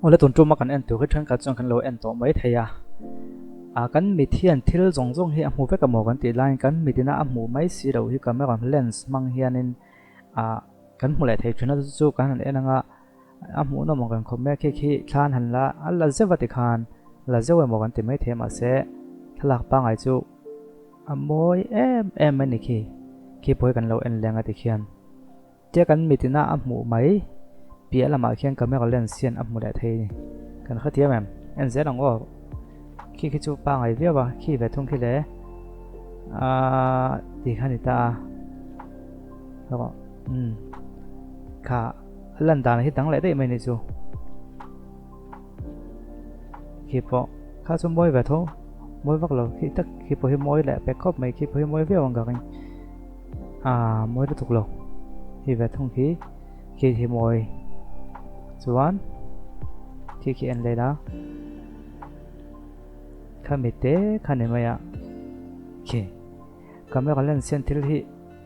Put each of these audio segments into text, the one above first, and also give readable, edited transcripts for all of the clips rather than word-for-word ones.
ole tun tuma kan en tu cái than ka chang kan lo en to mai theya kan mi thian thil zong zong hi amu veka mo kan ti line kan mi tina amu mai si ro hi camera lens mang hianin kan hmu le thei thina chu kan en anga amu no mo kan khome khi thlan han la alla zewati khan la zewe mo kan ti mai the ma se thalak pa ngai chu amoi em mai ni khi poi kan lo en lenga ti khian te kan mi tina amu mai pia lama khian camera lens sian amu le thei kan khatia mem en zerang o khi chu pa ngai via ba khi ve thung khi le ti khani ta lo kha lan dan hi tang le dei mai ni chu khi po kha chu moi ve tho moi vak lo khi tak khi po hi moi le pe khop mai khi po hi moi via wang ga moi được thuộc lo hi ve thung khi thì moi chuan khi en le da kamite kanemaya ke camera lens sen thil hi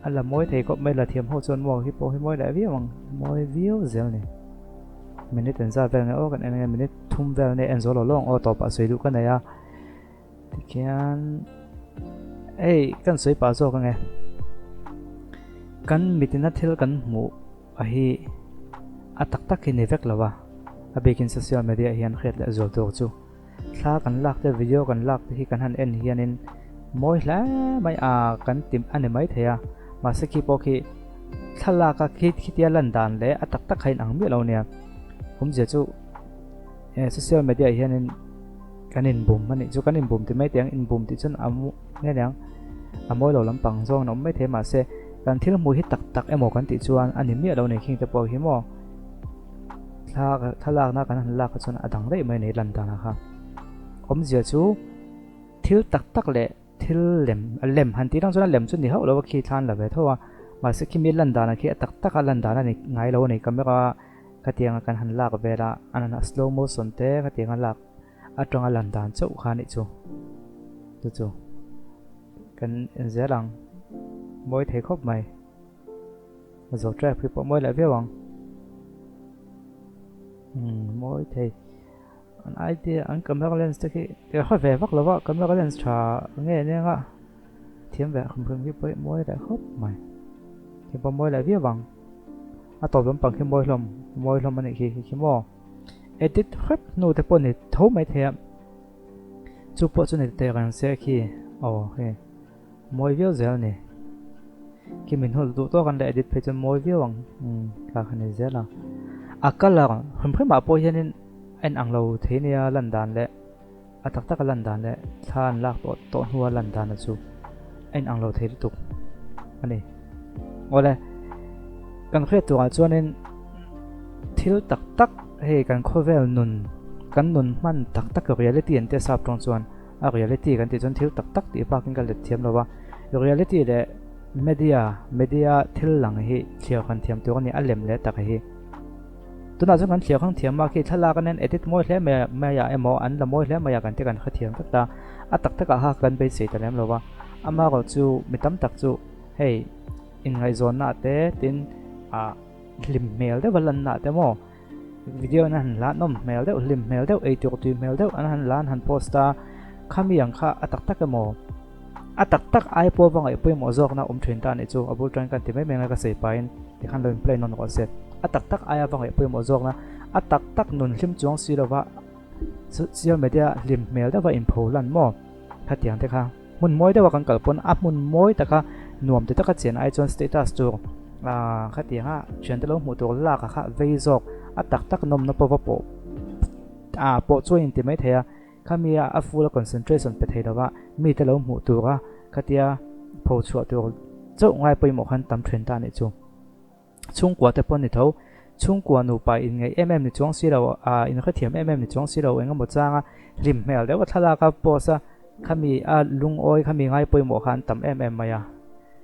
ala moi thei ko mai la thiam ho chon mo hi po hi moi la vi wang moi view zel ne minute en za vel ne o kan en minute thum vel ne en zolo long o to pa soi du kan ya tikian kan soi pa zo kan nge kan mitina thil kan mu a hi atak tak hi ne vek lawa a bekin social media hian khet la zo to chu thla kan lak te video kan lak te hi kan han en hianin moi hla mai kan tim ane mai theya ma se ki po ki thala ka khi tia lan dan le atak tak khain ang mi lo nia hum je chu social media hianin kanin bum mani chu kanin bum ti mai tiang in bum ti chun amu nge nyang amoi lo lampang zong nom mai the ma se kan thil mu hi tak tak emo kan ti chuan ani mi lo nei khing te po hi mo thalak na kan han lak ka chun adang dei mai nei lan dan kha om zia chu thil tak tak le thil lem han ti rang chuna lem chu ni ho lo khi than la ve thowa ma se khi mi lan dana khi tak tak lan dana ni ngai lo nei camera ka tiang kan han lak ve la anana slow motion te ka tiang lak atong lan dan chau kha ni chu chu kan en zerang moi thei khop mai zo trap khi po moi la ve wang moi thei an idea an camera lens te khi te kha ve vak lawa camera lens tha nge ne nga thiam ve khum khum hi poi moi la khop mai khi po moi la vi wang a to bam pang khi moi hlom ani khi mo edit khap no te pon ni tho mai the chu po chu ni te kan se khi he moi vi zel ni khi min hol du to kan le edit phe chon moi vi wang ka khani zela akala khum khum ma po hianin en anglo thenia landan le atak tak landan le than lak to huwa landan chu en anglo thei tuk ani ole kan khre tu a chuanin thil tak tak he kan khovel nun kan nun man tak tak reality en te sap tong chuan a reality kan ti chon thil tak tak ti pa kin kal le thiam lowa reality le media thil lang hi thia khan thiam tu ani alem le tak hi tuna chung kan thliak khang thiam ma khi thala kan en edit moi hle me ya emo an la moi hle ma ya kan te kan kha thiam tak ta atak tak ha kan be sei ta lem lowa ama ro chu mitam tak chu hey in ngai zon na te tin lim mail de walan na te mo video na han la nom mail de lim mail de ei tu mail de an han lan han posta khami yang kha atak tak mo atak tak ai po wang ai po mo zok na thrin ta ni chu abul tran kan ti mai menga ka sei pain ti khan lo play non ko set atak tak aya wang ai po mo zok na atak tak nun hlim chuang si lawa social media lim mail da wa info lan mo khatiang te kha mun moi da wa kan kalpon mun moi ta kha nuam te ta kha chen ai chon status chu khatianga chen te lo mu to la ka kha vei zok atak tak nom na po po chu in ti mai theya khamia a full concentration pe thei dawa mi te lo mu tu ga khatia pho chu tu chau ngai poi mo khan tam thrin ta ni chu chung kwa te pon ni tho chung kwa nu pa in ngai ni chuang si lo in kha thiam ni chuang si lo enga mo changa rim mel de wa thala ka po sa khami a lung oi khami ngai poi mo khan tam maya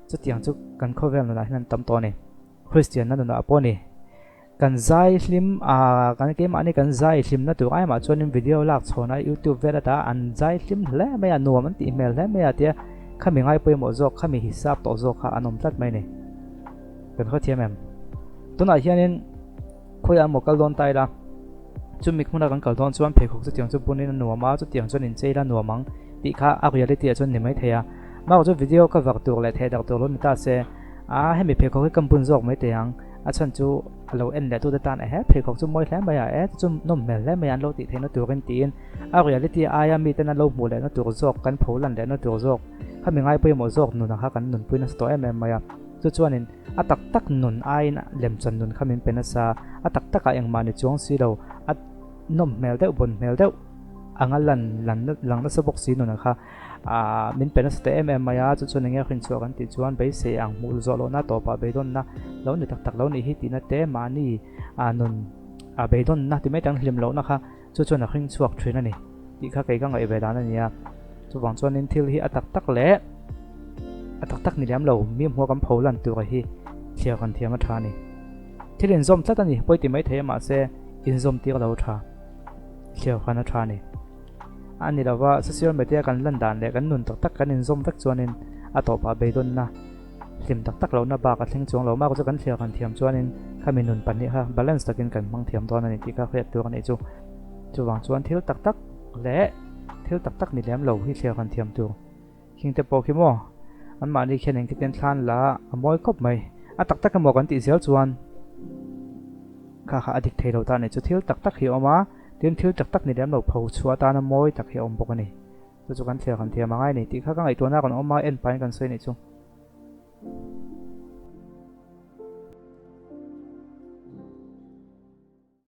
chu tiang chu kan khovel na hian tam to ni christian na na apo ni kan zai hlim kan ke ma ni kan zai hlim na tu ai ma chonin video lak chhona youtube vera ta an zai hlim hle maya nuam an ti email hle maya tia khami ngai poi mo zok khami hisab to zok kha anom tat mai ni kan kha thiam em tuna hianin khoi a mokal don tai la chu mik huna kan kal don chuan pheikhawk chu tiang chu bunin nuama chu tiang chuan in cheila nuamang ti kha a reality chuan nimai theya ma chu video ka vak tur le the dak tur lo ni ta se a hemi pheikhawk kam bun jok mai teang a chan chu lo en le tu da tan a he pheikhawk chu moi hlam baya e chu nom mel le mai an lo ti theina turin tin a reality aya mi tan lo mu le na tur jok kan pholan le na tur jok khami ngai poi mo jok nu na kha kan nun puina sto em maya chu chuanin a tak tak nun ain lem chan nun khamin penasa a tak tak a engma ni chuang si lo a nom mel deuh bon mel deuh anga lang na sabok si nun kha min penasa te em maya chu chuan nge khin chu kan ti chuan be se ang mul zo lo na to pa be don na lo ni tak tak lo ni hi ti na te mani nun a be don na ti mai tang hlim lo na kha chu chuan a khin chuak thrin ani ti kha kai ka ngai ve dan ania chu wang chuan in thil hi a tak tak le a tak tak ni lam lo mi hmo kam pholan tu ka hi thia kan thiam a tha ni thil in zom tlat ani poi ti mai the ma se in zom ti lo tha thia kan a tha ni ani lawa social media kan lan dan le kan nun tak tak kan in zom vek chuan in a to pa be don na hlim tak tak lo na ba ka thleng chuang lo ma ko chu kan thia kan thiam chuan in khamin nun pan ni ha balance takin kan mang thiam don ani ti ka khriat tu kan e chu wang chuan thil tak tak le thil tak tak ni lam lo hi thia kan thiam tu king te po khi mo an ma ni kheneng ki ten thlan la amoi khop mai a tak tak mo kan ti zel chuan kha kha adik thei lo ta ne chu thil tak tak hi oma tin thil tak tak ni lam lo pho chua ta na moi tak hi om bok ani chu kan thia kan thia mangai ni ti kha ka ngai to na kan oma en pain kan sei ni chu